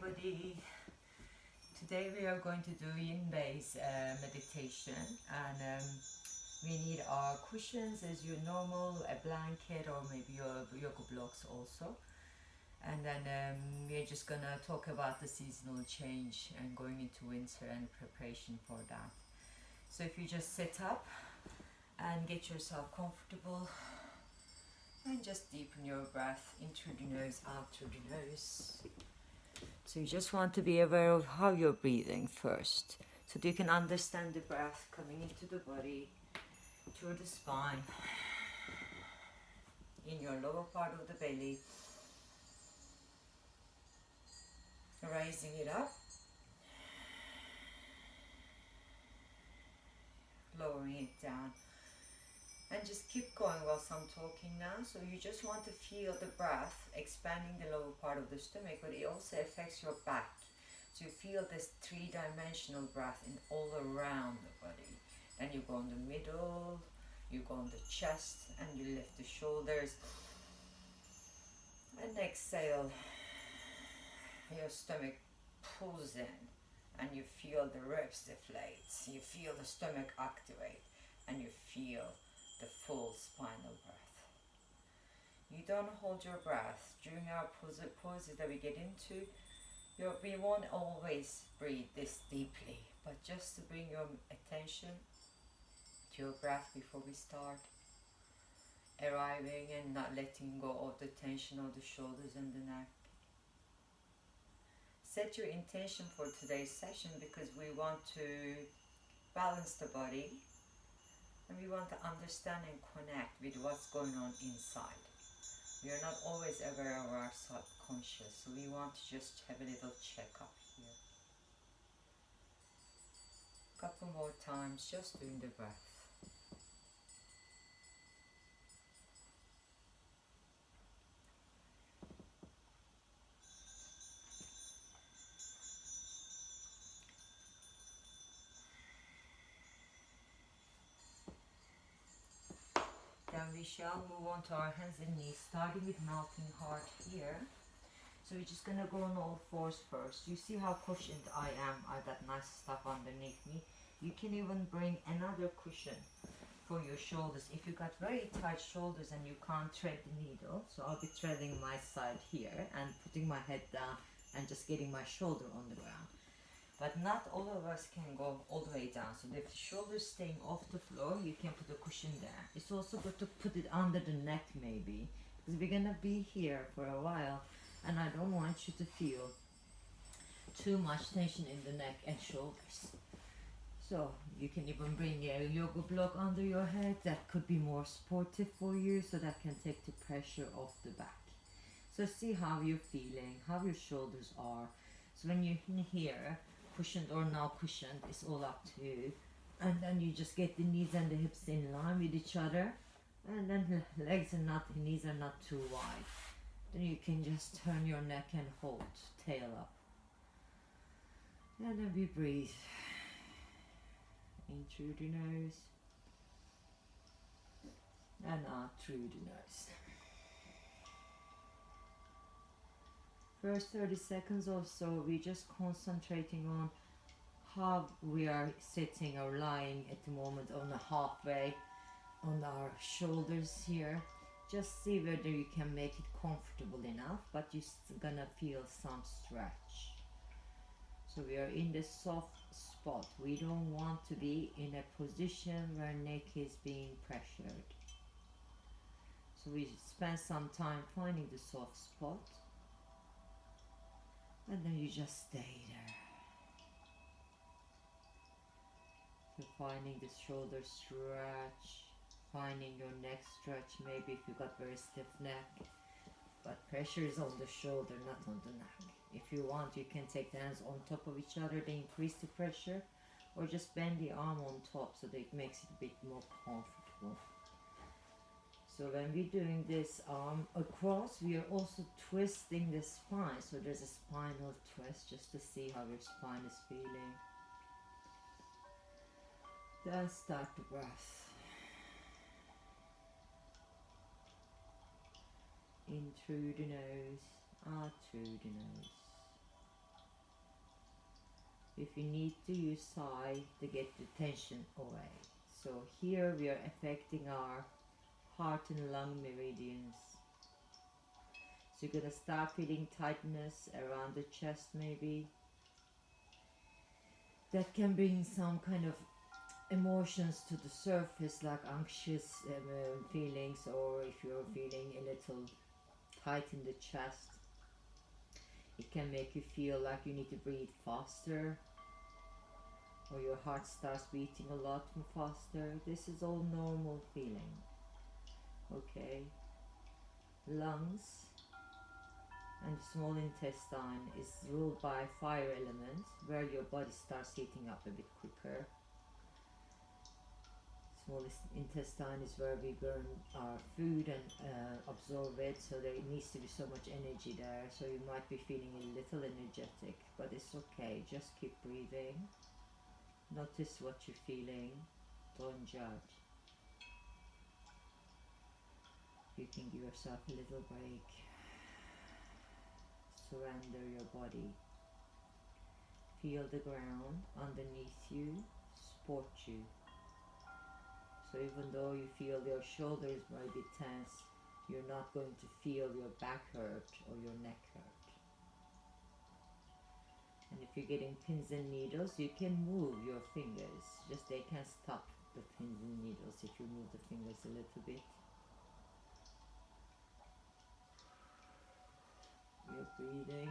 everybody. Today we are going to do yin-based meditation, and we need our cushions as your normal, a blanket or maybe your yoga blocks also. And then we're just gonna talk about the seasonal change and going into winter and preparation for that. So if you just sit up and get yourself comfortable and just deepen your breath in through the nose, out through the nose. So you just want to be aware of how you're breathing first, so that you can understand the breath coming into the body, through the spine, in your lower part of the belly, raising it up, lowering it down. And just keep going whilst I'm talking now. So you just want to feel the breath expanding the lower part of the stomach, but it also affects your back. So you feel this three-dimensional breath in all around the body. Then you go in the middle, you go on the chest, and you lift the shoulders. And exhale, your stomach pulls in, and you feel the ribs deflate. You feel the stomach activate, and you feel the full spinal breath. You don't hold your breath during our poses that we get into. We won't always breathe this deeply, but just to bring your attention to your breath before we start, arriving and not letting go of the tension of the shoulders and the neck. Set your intention for today's session, because we want to balance the body. And we want to understand and connect with what's going on inside. We are not always aware of our subconscious, so we want to just have a little checkup here. A couple more times, just doing the breath. Then we shall move on to our hands and knees, starting with melting heart here. So we're just gonna go on all fours first. You see how cushioned I am? I got nice stuff underneath me. You can even bring another cushion for your shoulders if you got very tight shoulders and you can't thread the needle. So I'll be threading my side here and putting my head down and just getting my shoulder on the ground. But not all of us can go all the way down. So if the shoulder's staying off the floor, you can put a cushion there. It's also good to put it under the neck maybe, because we're gonna be here for a while, and I don't want you to feel too much tension in the neck and shoulders. So you can even bring a yoga block under your head. That could be more supportive for you, so that can take the pressure off the back. So see how you're feeling, how your shoulders are. So when you're in here, cushioned or not cushioned, it's all up to you. And then you just get the knees and the hips in line with each other, and then the legs and knees are not too wide. Then you can just turn your neck and hold, tail up. And then we breathe in through the nose and out through the nose. First 30 seconds or so, we're just concentrating on how we are sitting or lying at the moment on the halfway on our shoulders here. Just see whether you can make it comfortable enough, but you're gonna feel some stretch. So we are in the soft spot. We don't want to be in a position where neck is being pressured. So we spend some time finding the soft spot, and then you just stay there. So finding the shoulder stretch, finding your neck stretch, maybe if you got very stiff neck, but pressure is on the shoulder, not on the neck. If you want, you can take the hands on top of each other to increase the pressure, or just bend the arm on top so that it makes it a bit more comfortable. So when we're doing this arm across, we are also twisting the spine. So there's a spinal twist, just to see how your spine is feeling. Then start the breath. In through the nose, out through the nose. if you need to use sigh to get the tension away. So here we are affecting our heart and lung meridians. So you're gonna start feeling tightness around the chest maybe. That can bring some kind of emotions to the surface, like anxious feelings, or if you're feeling a little tight in the chest, it can make you feel like you need to breathe faster, or your heart starts beating a lot faster. This is all normal feeling. Okay, lungs and small intestine is ruled by fire element, where your body starts heating up a bit quicker. Small intestine is where we burn our food and absorb it, so there needs to be so much energy there. So you might be feeling a little energetic, but it's okay. Just keep breathing. Notice what you're feeling. Don't judge. You can give yourself a little break. Surrender your body. Feel the ground underneath you support you. So even though you feel your shoulders might be tense, you're not going to feel your back hurt or your neck hurt. And if you're getting pins and needles, you can move your fingers. Just they can stop the pins and needles if you move the fingers a little bit. You're breathing,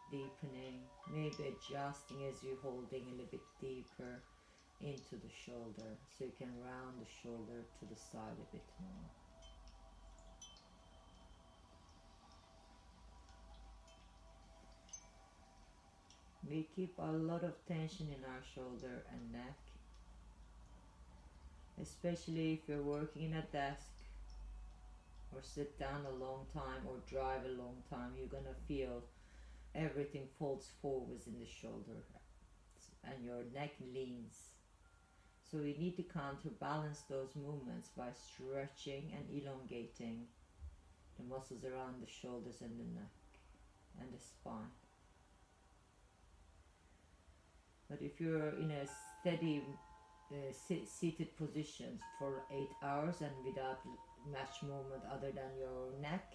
deepening, maybe adjusting as you're holding a little bit deeper into the shoulder, so you can round the shoulder to the side a bit more. We keep a lot of tension in our shoulder and neck, especially if you're working in a desk or sit down a long time or drive a long time. You're gonna feel everything folds forwards in the shoulder and your neck leans. So we need to counterbalance those movements by stretching and elongating the muscles around the shoulders and the neck and the spine. But if you're in a steady seated position for 8 hours and without much movement other than your neck,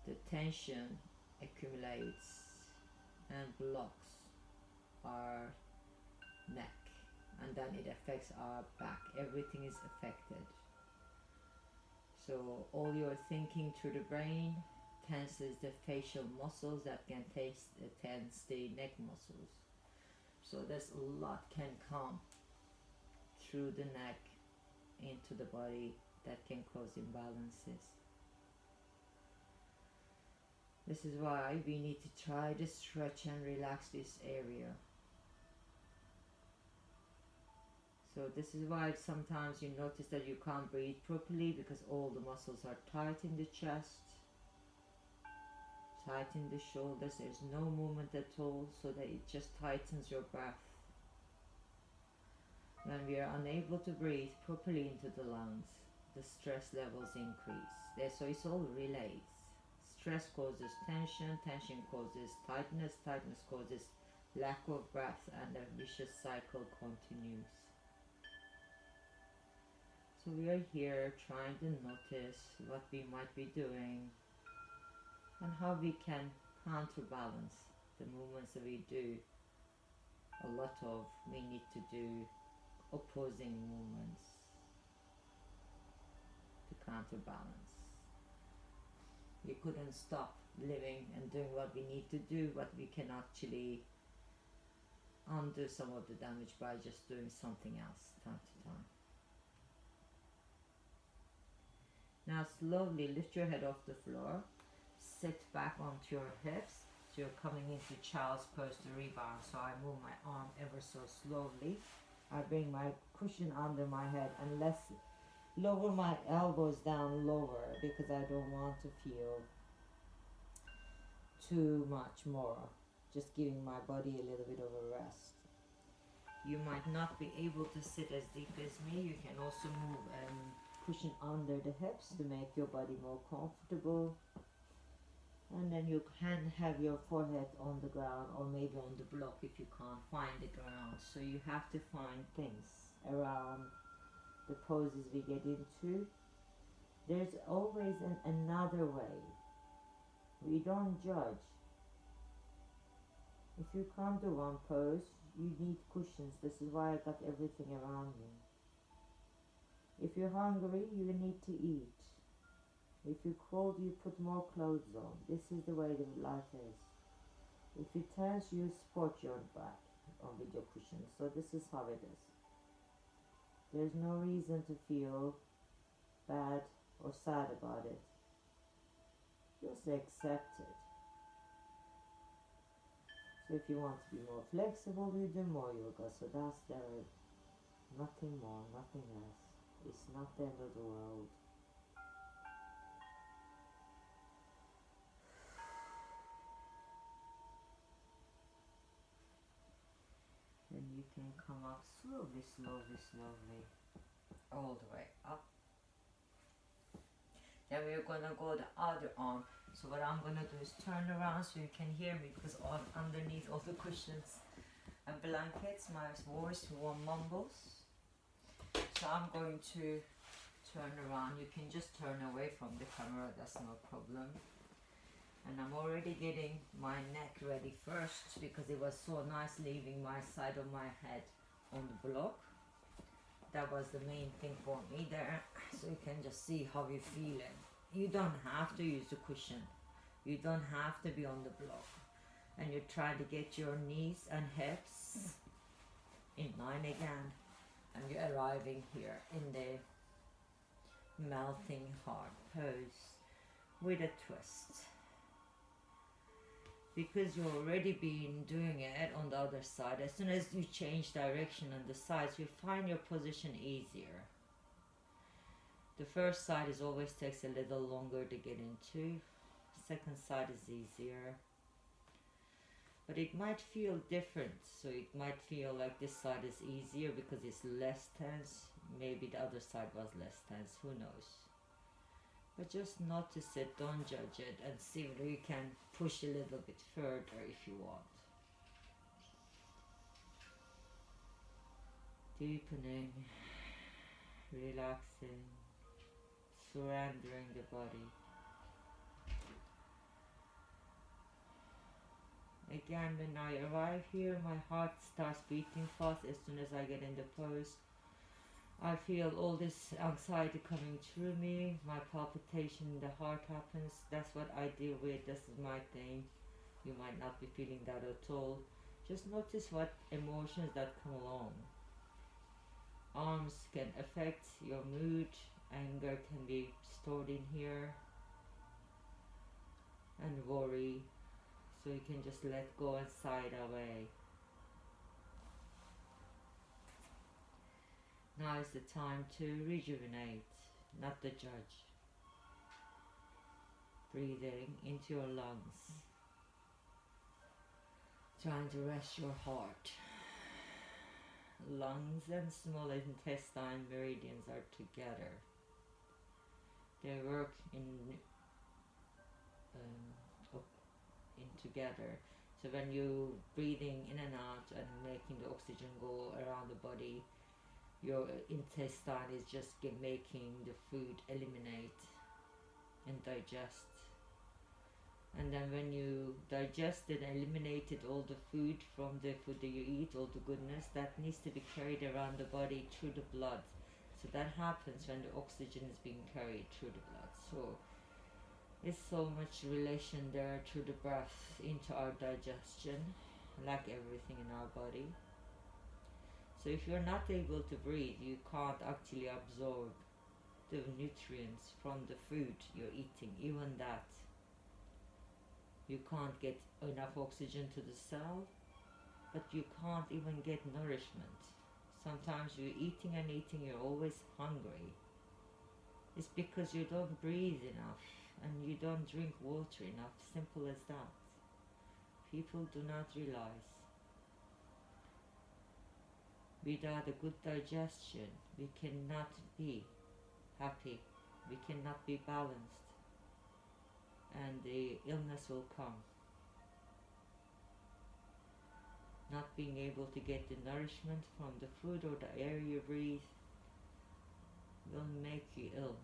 the tension accumulates and blocks our neck, and then it affects our back. Everything is affected. So all your thinking through the brain tenses the facial muscles that can tense the neck muscles. So there's a lot can come through the neck into the body that can cause imbalances. This is why we need to try to stretch and relax this area. So this is why sometimes you notice that you can't breathe properly, because all the muscles are tight in the chest, tight in the shoulders. There's no movement at all, so that it just tightens your breath. When we are unable to breathe properly into the lungs, the stress levels increase. So it's all relays. Stress causes tension, tension causes tightness, tightness causes lack of breath, and the vicious cycle continues. So we are here trying to notice what we might be doing and how we can counterbalance the movements that we do. A lot of we need to do opposing movements to counterbalance. We couldn't stop living and doing what we need to do, but we can actually undo some of the damage by just doing something else time to time. Now slowly lift your head off the floor, sit back onto your hips. So you're coming into child's pose to rebound. So I move my arm ever so slowly. I bring my cushion under my head and lower my elbows down lower, because I don't want to feel too much more. Just giving my body a little bit of a rest. You might not be able to sit as deep as me. You can also move and cushion under the hips to make your body more comfortable. And then you can have your forehead on the ground or maybe on the block if you can't find the ground. So you have to find things around the poses we get into. There's always another way. We don't judge. If you can't do one pose, you need cushions. This is why I got everything around me. If you're hungry, you need to eat. If you're cold, you put more clothes on. This is the way the life is. If you tense, you support your back with your cushions. So this is how it is. There's no reason to feel bad or sad about it. Just accept it. So if you want to be more flexible, you do more yoga. So that's there. Nothing more, nothing less. It's not the end of the world. Then you can come up slowly, slowly, slowly, all the way up. Then we're gonna go the other arm. So what I'm gonna do is turn around so you can hear me, because underneath all the cushions and blankets, my voice mumbles. So I'm going to turn around. You can just turn away from the camera, that's no problem. And I'm already getting my neck ready first, because it was so nice leaving my side of my head on the block. That was the main thing for me there. So you can just see how you're feeling. You don't have to use the cushion. You don't have to be on the block. And you try to get your knees and hips in line again. And you're arriving here in the melting heart pose with a twist. Because you've already been doing it on the other side, as soon as you change direction on the sides, you find your position easier. The first side is always takes a little longer to get into. Second side is easier. But it might feel different. So it might feel like this side is easier because it's less tense. Maybe the other side was less tense, who knows. But just notice it, don't judge it, and see whether you can push a little bit further if you want. Deepening, relaxing, surrendering the body. Again, when I arrive here, my heart starts beating fast as soon as I get in the pose. I feel all this anxiety coming through me, my palpitation in the heart happens. That's what I deal with, this is my thing. You might not be feeling that at all. Just notice what emotions that come along. Arms can affect your mood, anger can be stored in here, and worry. So you can just let go and sigh it away. Now is the time to rejuvenate, not to judge. Breathing into your lungs. Trying to rest your heart. Lungs and small intestine meridians are together. They work in together. So when you breathing in and out and making the oxygen go around the body, your intestine is just making the food eliminate and digest. And then when you digested and eliminated all the food from the food that you eat, all the goodness, that needs to be carried around the body through the blood. So that happens when the oxygen is being carried through the blood. So it's so much relation there through the breath into our digestion, like everything in our body. So if you're not able to breathe, you can't actually absorb the nutrients from the food you're eating, even that. You can't get enough oxygen to the cell, but you can't even get nourishment. Sometimes you're eating and eating, you're always hungry. It's because you don't breathe enough and you don't drink water enough, simple as that. People do not realize. Without a good digestion, we cannot be happy, we cannot be balanced. and the illness will come. Not being able to get the nourishment from the food or the air you breathe will make you ill.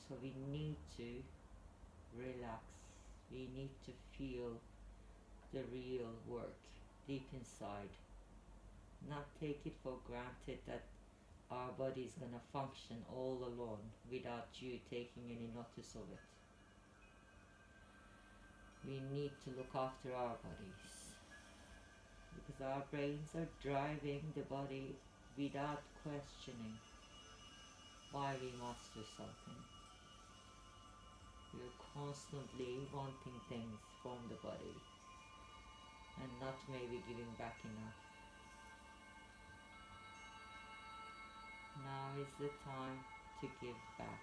So we need to relax. We need to feel the real work deep inside. Not take it for granted that our body is gonna function all alone without you taking any notice of it. We need to look after our bodies, because our brains are driving the body without questioning why we must do something. We're constantly wanting things from the body and not maybe giving back enough. Now is the time to give back.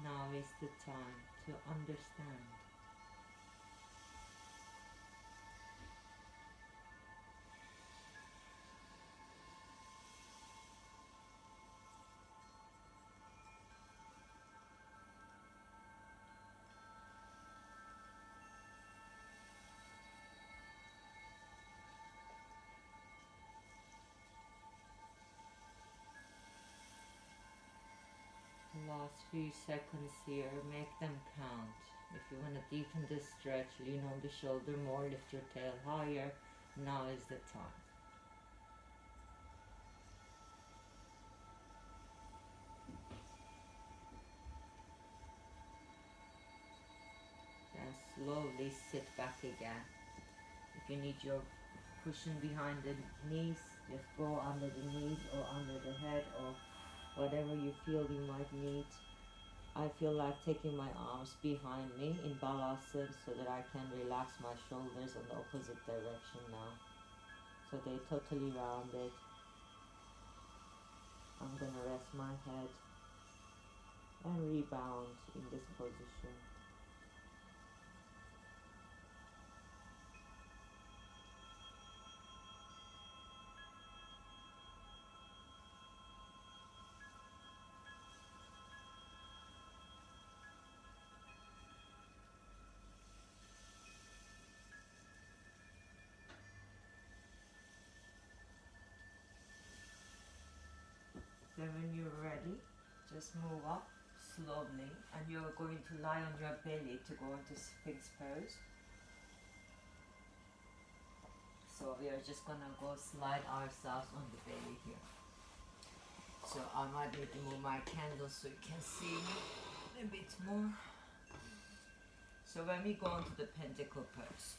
Now is the time to understand. Last few seconds here, make them count. If you want to deepen this stretch, lean on the shoulder more, lift your tail higher. Now is the time. Then slowly sit back again. If you need your cushion behind the knees, just go under the knees or under the head or whatever you feel you might need. I feel like taking my arms behind me in balasana so that I can relax my shoulders on the opposite direction now. So they're totally rounded. I'm gonna rest my head and rebound in this position. Then when you're ready, just move up slowly and you're going to lie on your belly to go into Sphinx pose. So we are just gonna go slide ourselves on the belly here. So I might need to move my candle so you can see a bit more. So when we go into the Pentacle Pose,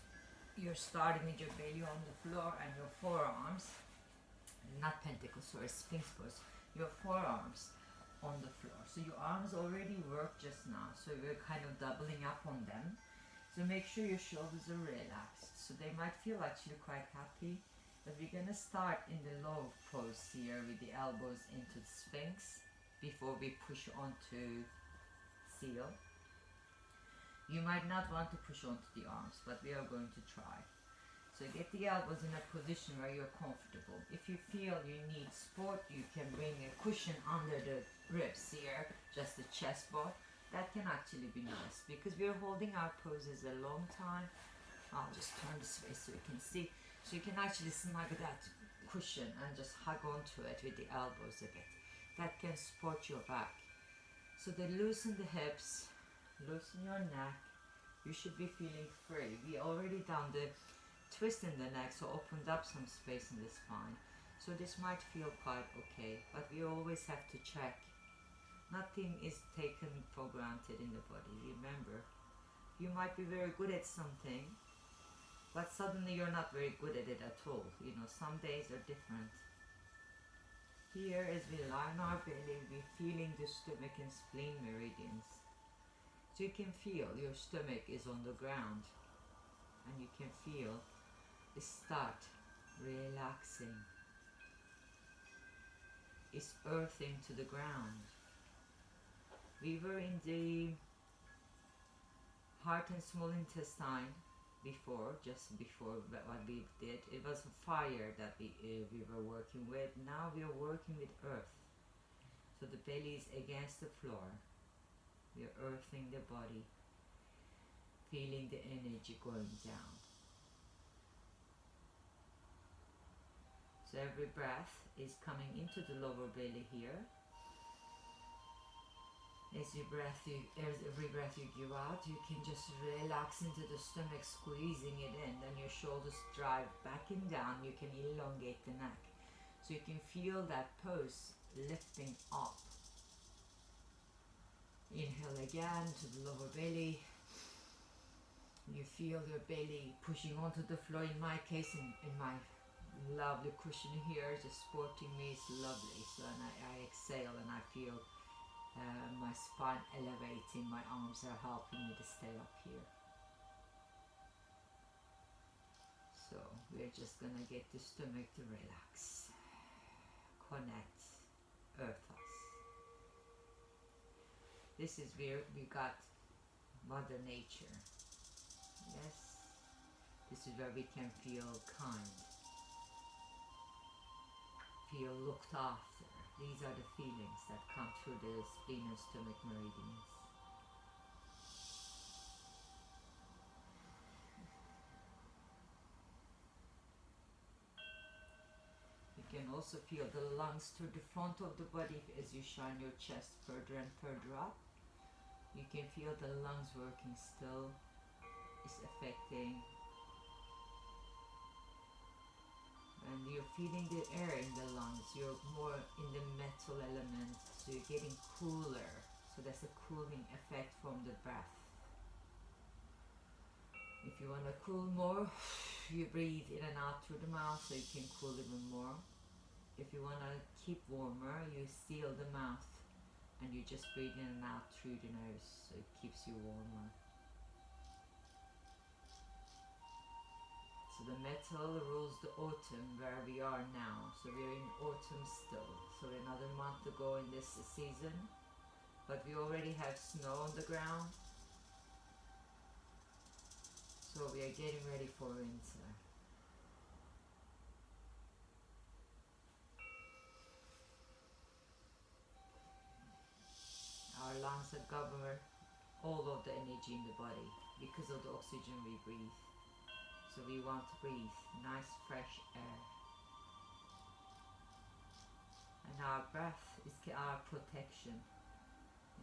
you're starting with your belly on the floor and your forearms, not Pentacle, sorry, Sphinx Pose. Your forearms on the floor. So your arms already worked just now, so we're kind of doubling up on them. So make sure your shoulders are relaxed. So they might feel actually quite happy, but we're gonna start in the low pose here with the elbows into the Sphinx before we push onto seal. You might not want to push onto the arms, but we are going to try. So get the elbows in a position where you're comfortable. If you feel you need support, you can bring a cushion under the ribs here, just the chest bar. That can actually be nice because we're holding our poses a long time. I'll just turn this way so you can see. So you can actually snug that cushion and just hug onto it with the elbows a bit. That can support your back. So then loosen the hips, loosen your neck. You should be feeling free. We already done the twist in the neck, so opened up some space in the spine. So this might feel quite okay, but we always have to check. Nothing is taken for granted in the body. Remember, you might be very good at something, but suddenly you're not very good at it at all. You know, some days are different. Here, as we lie on our belly, we're feeling the stomach and spleen meridians. So you can feel your stomach is on the ground, and you can feel start relaxing. It's earthing to the ground. We were in the heart and small intestine before, just before what we did. It was fire that we were working with. Now we are working with earth. So the belly is against the floor. We're earthing the body, feeling the energy going down. So every breath is coming into the lower belly here. As every breath you give out, you can just relax into the stomach, squeezing it in. Then your shoulders drive back and down. You can elongate the neck. So you can feel that pose lifting up. Inhale again to the lower belly. You feel your belly pushing onto the floor. In my case, in my lovely cushion here, just supporting me, is lovely. So and I exhale and I feel my spine elevating. My arms are helping me to stay up here. So we're just gonna get the stomach to relax, connect, earth us. This is where we got Mother Nature. Yes, this is where we can feel kind, feel looked after. These are the feelings that come through the spleen and stomach meridians. You can also feel the lungs through the front of the body as you shine your chest further and further up. You can feel the lungs working still. Is affecting. And you're feeling the air in the lungs. You're more in the metal element, so you're getting cooler. So that's a cooling effect from the breath. If you want to cool more, you breathe in and out through the mouth so you can cool even more. If you want to keep warmer, you seal the mouth and you just breathe in and out through the nose so it keeps you warmer. So the metal rules the autumn where we are now. So we're in autumn still. So another month to go in this season. But we already have snow on the ground. So we are getting ready for winter. Our lungs that govern all of the energy in the body because of the oxygen we breathe. So we want to breathe nice fresh air. And our breath is our protection.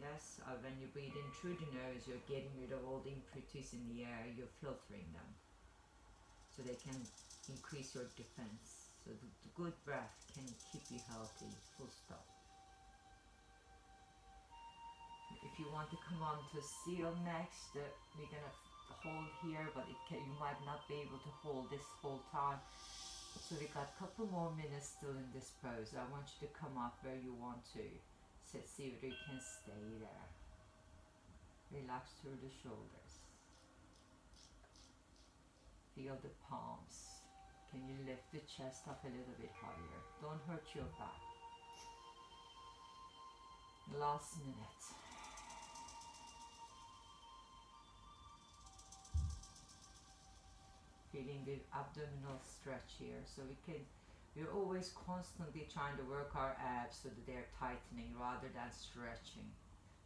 Yes, when you breathe in through the nose, you're getting rid of all the impurities in the air, you're filtering them. So they can increase your defense. So the good breath can keep you healthy, full stop. If you want to come on to seal next, we're going to hold here, but you might not be able to hold this whole time. So we got a couple more minutes still in this pose. I want you to come up where you want to. So see whether you can stay there. Relax through the shoulders. Feel the palms. Can you lift the chest up a little bit higher? Don't hurt your back. Last minute. Feeling the abdominal stretch here. So we're always constantly trying to work our abs so that they're tightening rather than stretching.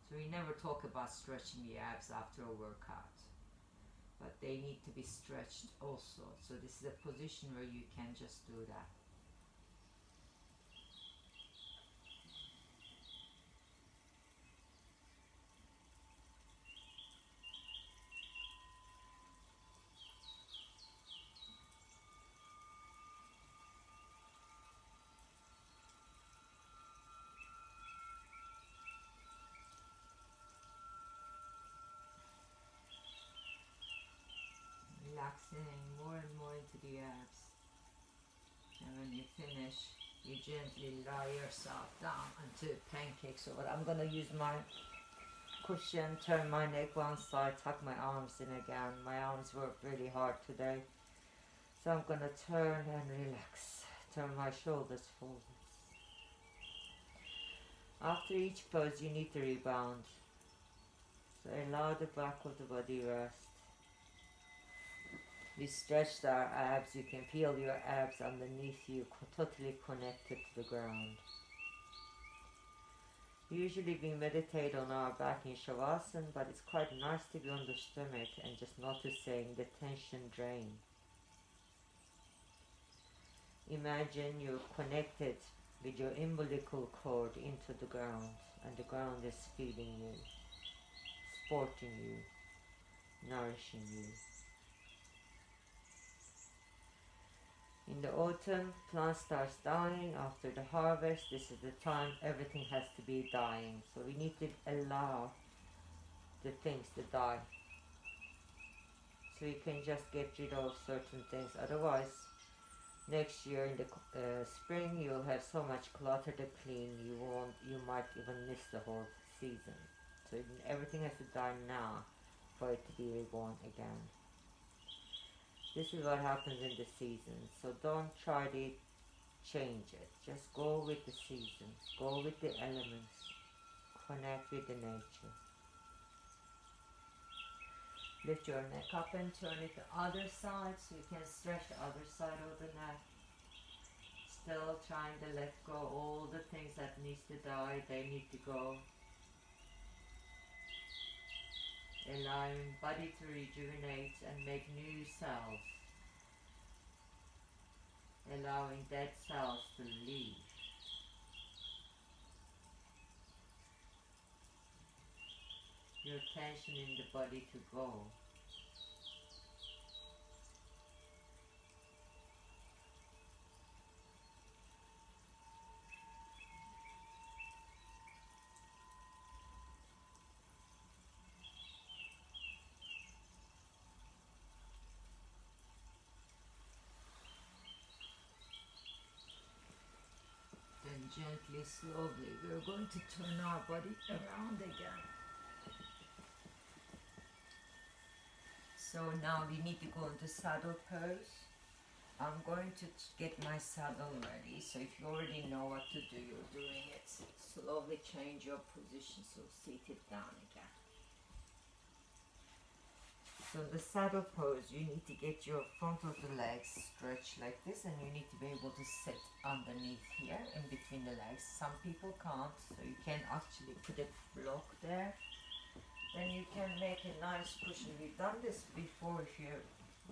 So we never talk about stretching the abs after a workout. But they need to be stretched also. So this is a position where you can just do that. Relaxing more and more into the abs. And when you finish, you gently lie yourself down into pancakes. So what I'm going to use my cushion, turn my neck one side, tuck my arms in again. My arms work really hard today. So I'm going to turn and relax. Turn my shoulders forward. After each pose, you need to rebound. So allow the back of the body rest. We stretched our abs. You can feel your abs underneath you, totally connected to the ground. Usually we meditate on our back in Shavasana, but it's quite nice to be on the stomach and just noticing the tension drain. Imagine you're connected with your umbilical cord into the ground, and the ground is feeding you, supporting you, nourishing you. In the autumn, plant starts dying. After the harvest, this is the time everything has to be dying. So we need to allow the things to die. So you can just get rid of certain things. Otherwise, next year in the spring, you'll have so much clutter to clean. You might even miss the whole season. So everything has to die now for it to be reborn again. This is what happens in the season. So don't try to change it. Just go with the seasons. Go with the elements. Connect with the nature. Lift your neck up and turn it the other side so you can stretch the other side of the neck. Still trying to let go all the things that needs to die, they need to go. Allowing body to rejuvenate and make new cells. Allowing dead cells to leave. Your tension in the body to go. Then gently, slowly, we're going to turn our body around again. So now we need to go into saddle pose. I'm going to get my saddle ready. So if you already know what to do, you're doing it. Slowly change your position, so seated down again. So the saddle pose, you need to get your front of the legs stretched like this, and you need to be able to sit underneath here in between the legs. Some people can't, so you can actually put a block there. Then you can make a nice cushion. We've done this before if you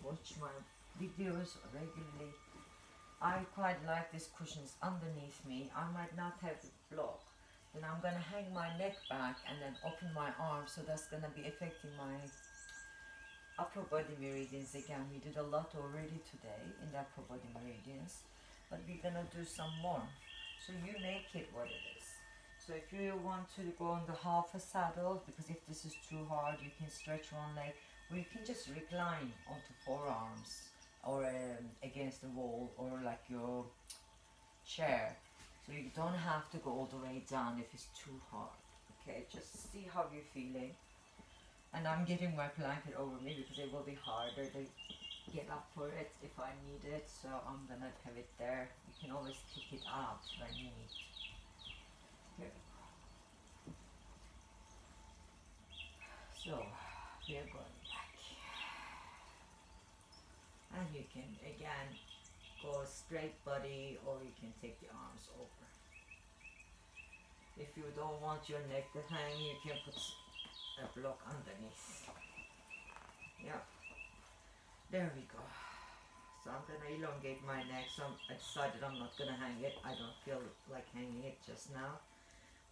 watch my videos regularly. I quite like these cushions underneath me. I might not have a block. Then I'm going to hang my neck back and then open my arms, so that's going to be affecting my upper body meridians again. We did a lot already today in the upper body meridians, but we're going to do some more. So you make it what it is. So if you want to go on the half a saddle, because if this is too hard, you can stretch one leg, or you can just recline onto forearms or against the wall or like your chair. So you don't have to go all the way down if it's too hard. Okay, just see how you're feeling. And I'm getting my blanket over me because it will be harder to get up for it if I need it. So I'm gonna have it there. You can always kick it out when you need. Here we go. So we are going back. And you can again go straight body, or you can take the arms over. If you don't want your neck to hang, you can put a block underneath. Yeah, there we go. So I'm gonna elongate my neck. So I decided I'm not gonna hang it. I don't feel like hanging it just now.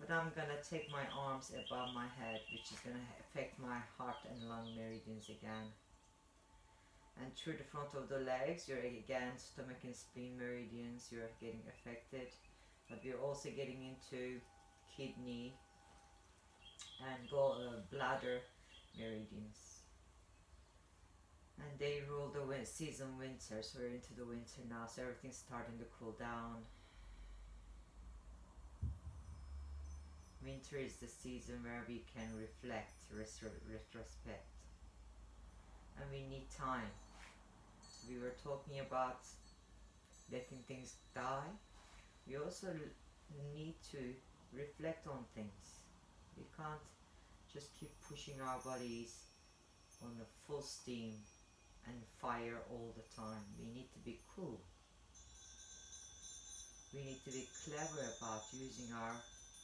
But I'm gonna take my arms above my head, which is gonna affect my heart and lung meridians again. And through the front of the legs, you're again stomach and spleen meridians, you're getting affected. But we're also getting into kidney and bladder meridians. And they rule the season winter, so we're into the winter now, so everything's starting to cool down. Winter is the season where we can reflect, retrospect, and we need time. So we were talking about letting things die. We also need to reflect on things. We can't just keep pushing our bodies on a full steam and fire all the time. We need to be cool. We need to be clever about using our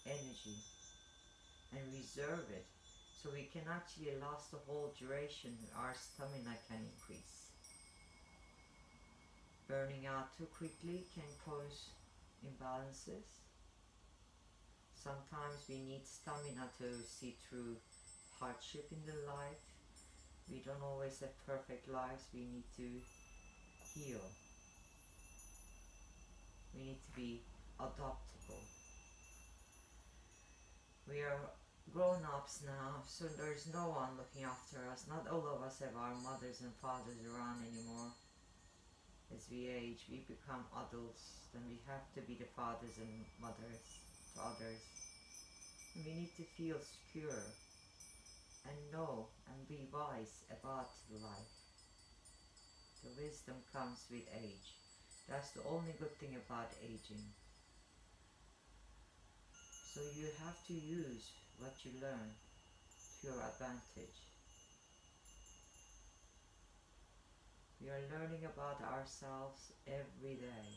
energy. and reserve it so we can actually last the whole duration. Our stamina can increase. Burning out too quickly can cause imbalances. Sometimes we need stamina to see through hardship in the life. We don't always have perfect lives. We need to heal. We need to be adaptable. We are grown-ups now, so there's no one looking after us. Not all of us have our mothers and fathers around anymore. As we age, we become adults, then we have to be the fathers and mothers to others. And we need to feel secure and know and be wise about life. The wisdom comes with age. That's the only good thing about aging. So you have to use what you learn to your advantage. We are learning about ourselves every day.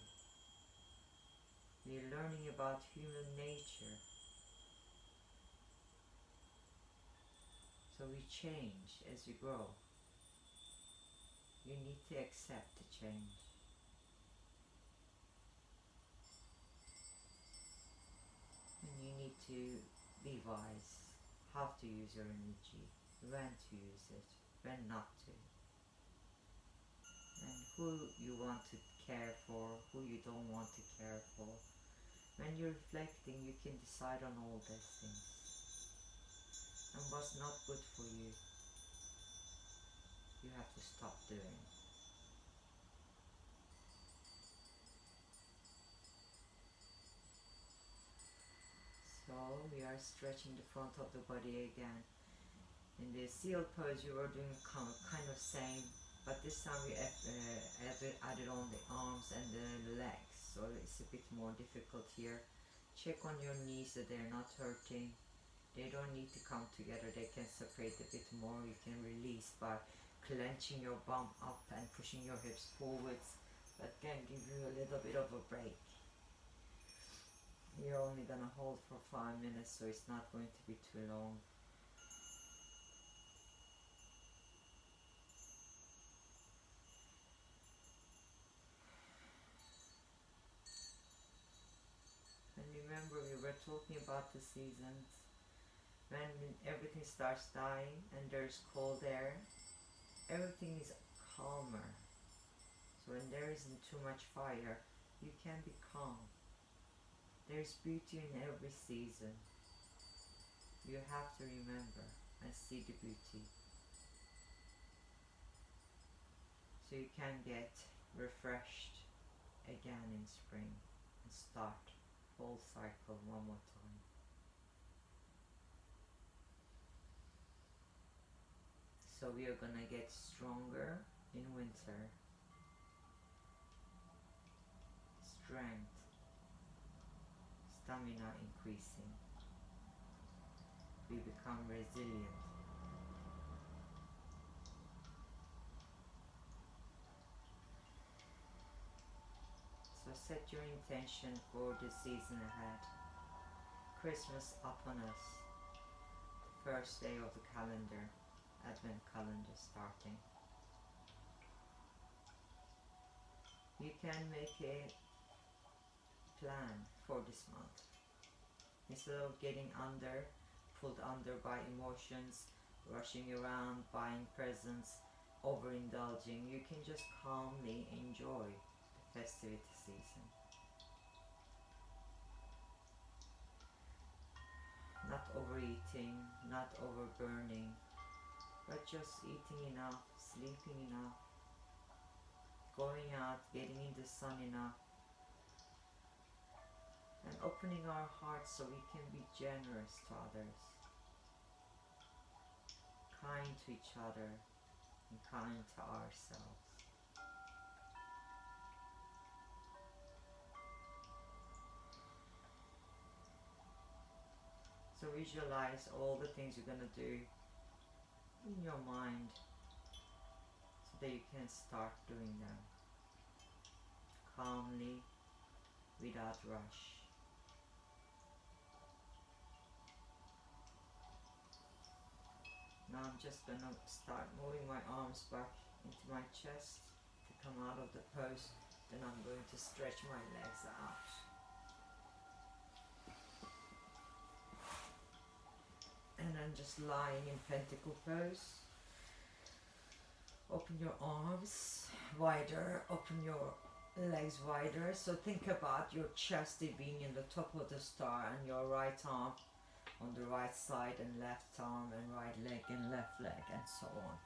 We are learning about human nature. So we change as we grow. You need to accept the change. And you need to be wise how to use your energy, when to use it, when not to. And who you want to care for, who you don't want to care for. When you're reflecting, you can decide on all these things. And what's not good for you, you have to stop doing. So we are stretching the front of the body again. In the seal pose you were doing kind of same, but this time we added on the arms and the legs, so it's a bit more difficult here. Check on your knees that they're not hurting. They don't need to come together, they can separate a bit more. You can release by clenching your bum up and pushing your hips forwards. That can give you a little bit of a break. You're only gonna hold for 5 minutes, so it's not going to be too long. And remember, we were talking about the seasons. When everything starts dying and there's cold air, everything is calmer. So when there isn't too much fire, you can be calm. There's beauty in every season. You have to remember and see the beauty. So you can get refreshed again in spring and start full cycle one more time. So we are gonna get stronger in winter. Strength, stamina increasing. We become resilient. So set your intention for the season ahead. Christmas upon us. The first day of the calendar, Advent calendar starting. You can make a plan for this month. Instead of getting pulled under by emotions, rushing around, buying presents, overindulging, you can just calmly enjoy the festivity season. Not overeating, not overburning, but just eating enough, sleeping enough, going out, getting in the sun enough, and opening our hearts so we can be generous to others, kind to each other, and kind to ourselves. So visualize all the things you're gonna do in your mind so that you can start doing them calmly, without rush. just gonna start moving my arms back into my chest to come out of the pose. Then I'm going to stretch my legs out. And then just lying in Pentacle Pose. Open your arms wider, open your legs wider. So think about your chest being in the top of the star and your right arm on the right side and left arm and right leg and left leg and so on.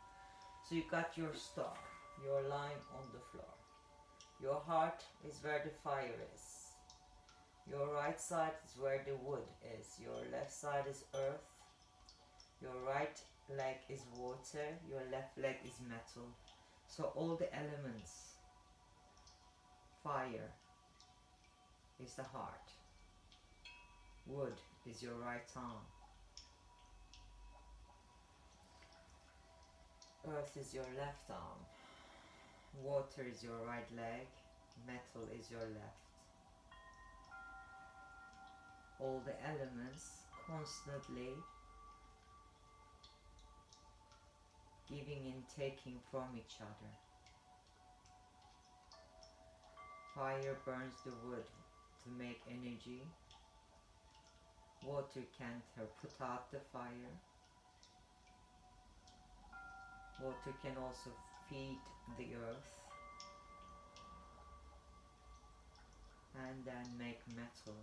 So you got your star, you're lying on the floor. Your heart is where the fire is. Your right side is where the wood is. Your left side is earth. Your right leg is water. Your left leg is metal. So all the elements. Fire is the heart. Wood is your right arm. Earth is your left arm. Water is your right leg. Metal is your left. All the elements constantly giving and taking from each other. Fire burns the wood to make energy. Water can't put out the fire. Water can also feed the earth and then make metal.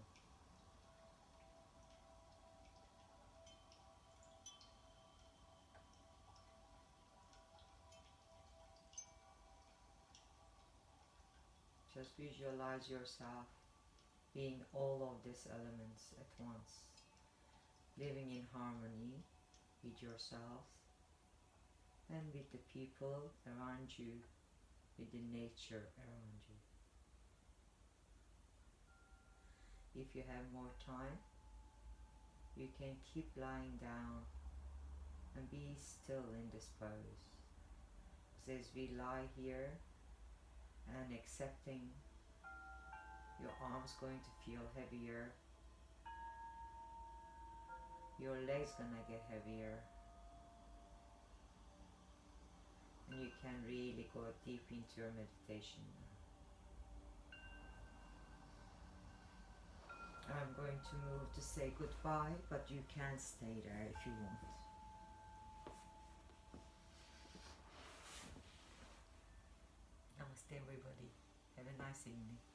Just visualize yourself being all of these elements at once, living in harmony with yourself and with the people around you, with the nature around you. If you have more time, you can keep lying down and be still in this pose. As we lie here and accepting your arms going to feel heavier, your legs gonna get heavier, and you can really go deep into your meditation now. I'm going to move to say goodbye, but you can stay there if you want. Namaste everybody. Have a nice evening.